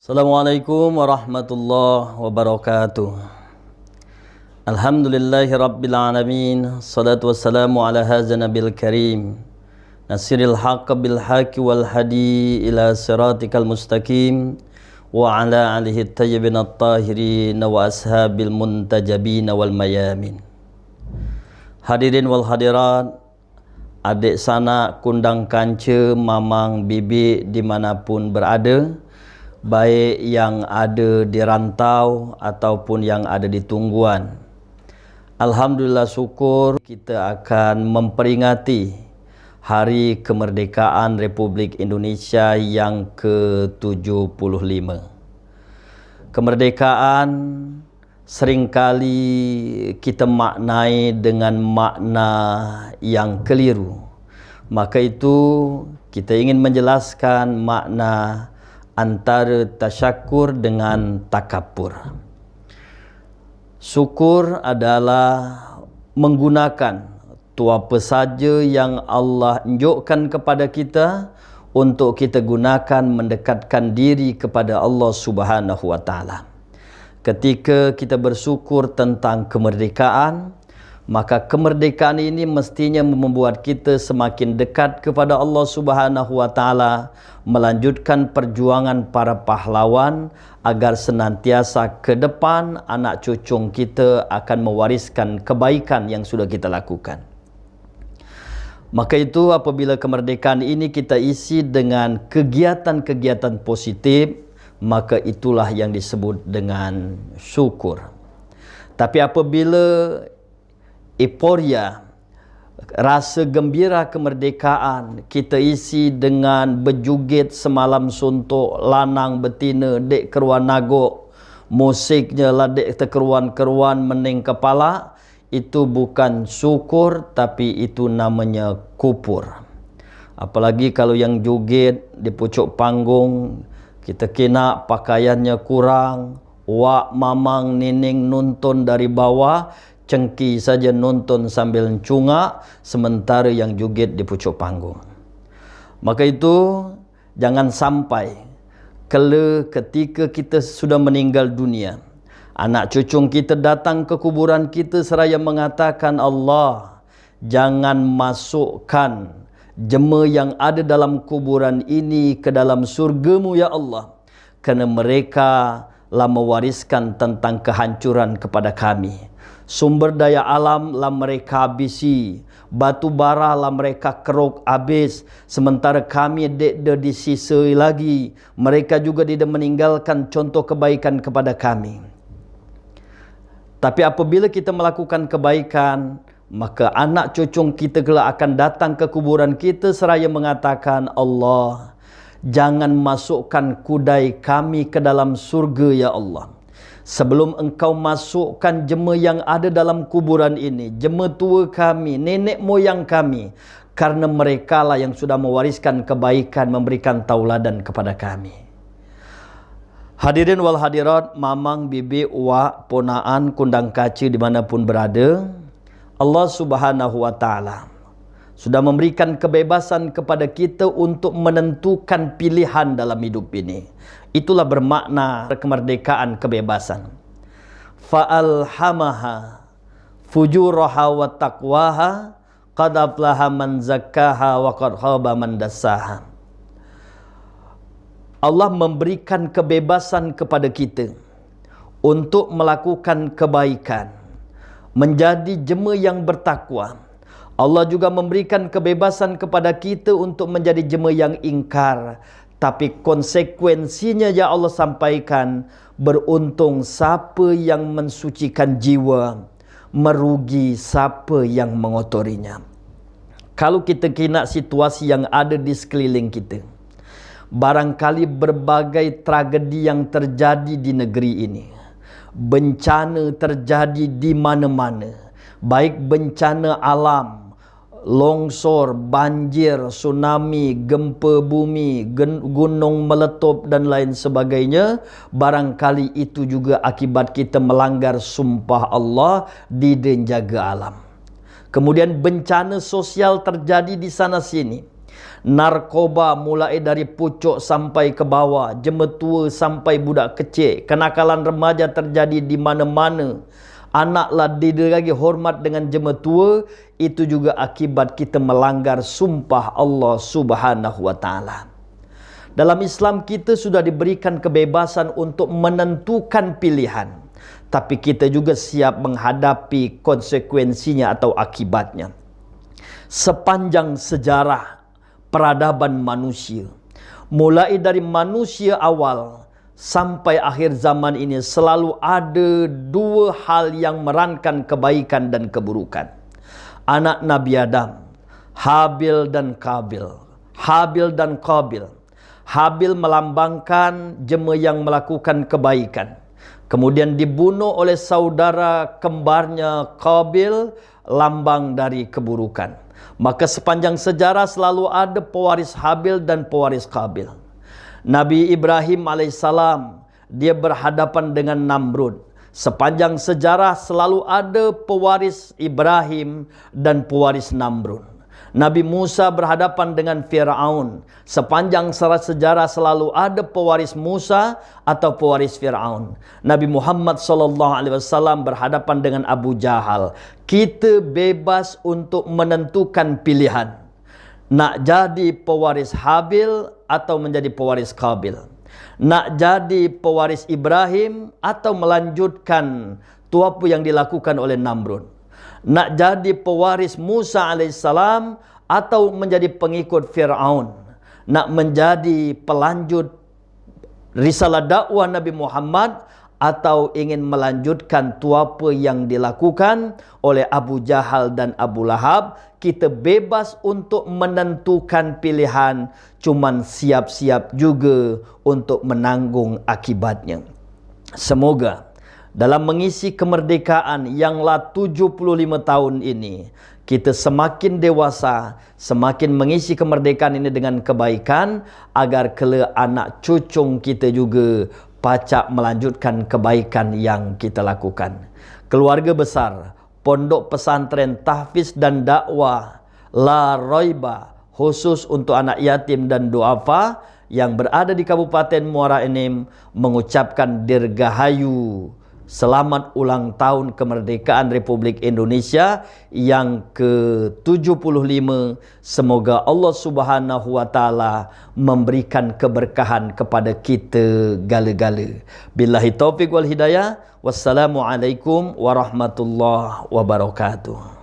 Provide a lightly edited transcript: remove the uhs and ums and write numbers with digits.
Assalamualaikum warahmatullahi wabarakatuh. Alhamdulillahi rabbil alamin. Salatu wassalamu ala hadza nabil karim. Nasiril haqq bil haqqi wal hadi ila siratikal mustaqim. Wa ala alihi tayyibin at-tahirin wa ashabil muntajabin wal mayamin. Hadirin wal hadirat, adik sanak, kundang kanca, mamang, bibi dimanapun berada, baik yang ada di rantau ataupun yang ada di tungguan. Alhamdulillah, syukur kita akan memperingati Hari Kemerdekaan Republik Indonesia yang ke-75. Kemerdekaan seringkali kita maknai dengan makna yang keliru. Maka itu kita ingin menjelaskan makna antara tasyakur dengan takabur. Syukur adalah menggunakan apa saja yang Allah unjukkan kepada kita untuk kita gunakan mendekatkan diri kepada Allah Subhanahu wa taala. Ketika kita bersyukur tentang kemerdekaan, maka kemerdekaan ini mestinya membuat kita semakin dekat kepada Allah Subhanahu wa taala, melanjutkan perjuangan para pahlawan agar senantiasa ke depan anak cucu kita akan mewariskan kebaikan yang sudah kita lakukan. Maka itu apabila kemerdekaan ini kita isi dengan kegiatan-kegiatan positif, maka itulah yang disebut dengan syukur. Tapi apabila euforia, rasa gembira kemerdekaan kita isi dengan berjoget semalam suntuk, lanang betina dek keruan nagok, musiknya lah dek terkeruan-keruan mening kepala, itu bukan syukur, tapi itu namanya kupur. Apalagi kalau yang joget di pucuk panggung, kita kena pakaiannya kurang, wak mamang nining nonton dari bawah, cengki saja nonton sambil cungak, sementara yang joget di pucuk panggung. Maka itu jangan sampai ketika kita sudah meninggal dunia, anak cucu kita datang ke kuburan kita seraya mengatakan, Allah, jangan masukkan jemaah yang ada dalam kuburan ini ke dalam surgamu ya Allah, kerana mereka lah mewariskan tentang kehancuran kepada kami. Sumber daya alam lah mereka habisi, batu bara lah mereka keruk habis, sementara kami dek disisa lagi. Mereka juga tidak meninggalkan contoh kebaikan kepada kami. Tapi apabila kita melakukan kebaikan, maka anak cucu kita kelak akan datang ke kuburan kita seraya mengatakan, Allah, jangan masukkan kudai kami ke dalam surga ya Allah. Sebelum engkau masukkan jemaah yang ada dalam kuburan ini, jemaah tua kami, nenek moyang kami, karena mereka lah yang sudah mewariskan kebaikan, memberikan tauladan kepada kami. Hadirin wal hadirat, mamang, bibi, uak, ponaan, kundang kaca dimanapun berada, Allah Subhanahu wa taala sudah memberikan kebebasan kepada kita untuk menentukan pilihan dalam hidup ini. Itulah bermakna kemerdekaan, kebebasan. Fa'alhamaha fujuraha wa taqwaha qad aflaha man zakkaha wa qad khaba man dassaha. Allah memberikan kebebasan kepada kita untuk melakukan kebaikan, menjadi jemaah yang bertakwa. Allah juga memberikan kebebasan kepada kita untuk menjadi jemaah yang ingkar. Tapi konsekuensinya ya Allah sampaikan, beruntung siapa yang mensucikan jiwa, merugi siapa yang mengotorinya. Kalau kita kena situasi yang ada di sekeliling kita, barangkali berbagai tragedi yang terjadi di negeri ini, bencana terjadi di mana-mana, baik bencana alam, longsor, banjir, tsunami, gempa bumi, gunung meletup dan lain sebagainya. Barangkali itu juga akibat kita melanggar sumpah Allah di denjaga alam. Kemudian bencana sosial terjadi di sana sini. Narkoba mulai dari pucuk sampai ke bawah, jematua sampai budak kecil, kenakalan remaja terjadi di mana-mana. Anaklah dideragi hormat dengan jematua, itu juga akibat kita melanggar sumpah Allah Subhanahu wa taala. Dalam Islam kita sudah diberikan kebebasan untuk menentukan pilihan, tapi kita juga siap menghadapi konsekuensinya atau akibatnya. Sepanjang sejarah peradaban manusia, mulai dari manusia awal sampai akhir zaman ini, selalu ada dua hal yang merankan kebaikan dan keburukan. Anak Nabi Adam, Habil dan Qabil. Habil dan Qabil. Habil melambangkan jema yang melakukan kebaikan, kemudian dibunuh oleh saudara kembarnya Qabil, lambang dari keburukan. Maka sepanjang sejarah selalu ada pewaris Habil dan pewaris Qabil. Nabi Ibrahim alaihissalam, dia berhadapan dengan Namrud. Sepanjang sejarah selalu ada pewaris Ibrahim dan pewaris Namrud. Nabi Musa berhadapan dengan Fir'aun. Sepanjang sejarah selalu ada pewaris Musa atau pewaris Fir'aun. Nabi Muhammad SAW berhadapan dengan Abu Jahal. Kita bebas untuk menentukan pilihan, nak jadi pewaris Habil atau menjadi pewaris Qabil, nak jadi pewaris Ibrahim atau melanjutkan apa yang dilakukan oleh Namrud, nak jadi pewaris Musa alaihissalam atau menjadi pengikut Fir'aun, nak menjadi pelanjut risalah dakwah Nabi Muhammad atau ingin melanjutkan apa yang dilakukan oleh Abu Jahal dan Abu Lahab. Kita bebas untuk menentukan pilihan, cuman siap-siap juga untuk menanggung akibatnya. Semoga dalam mengisi kemerdekaan yanglah 75 tahun ini, kita semakin dewasa, semakin mengisi kemerdekaan ini dengan kebaikan, agar kelak anak cucu kita juga pacak melanjutkan kebaikan yang kita lakukan. Keluarga besar Pondok Pesantren Tahfiz dan Dakwah La Roiba, khusus untuk anak yatim dan duafa yang berada di Kabupaten Muara Enim, mengucapkan dirgahayu selamat ulang tahun kemerdekaan Republik Indonesia yang ke-75. Semoga Allah Subhanahu wa taala memberikan keberkahan kepada kita gala-gala. Billahi taufiq wal hidayah. Wassalamualaikum warahmatullahi wabarakatuh.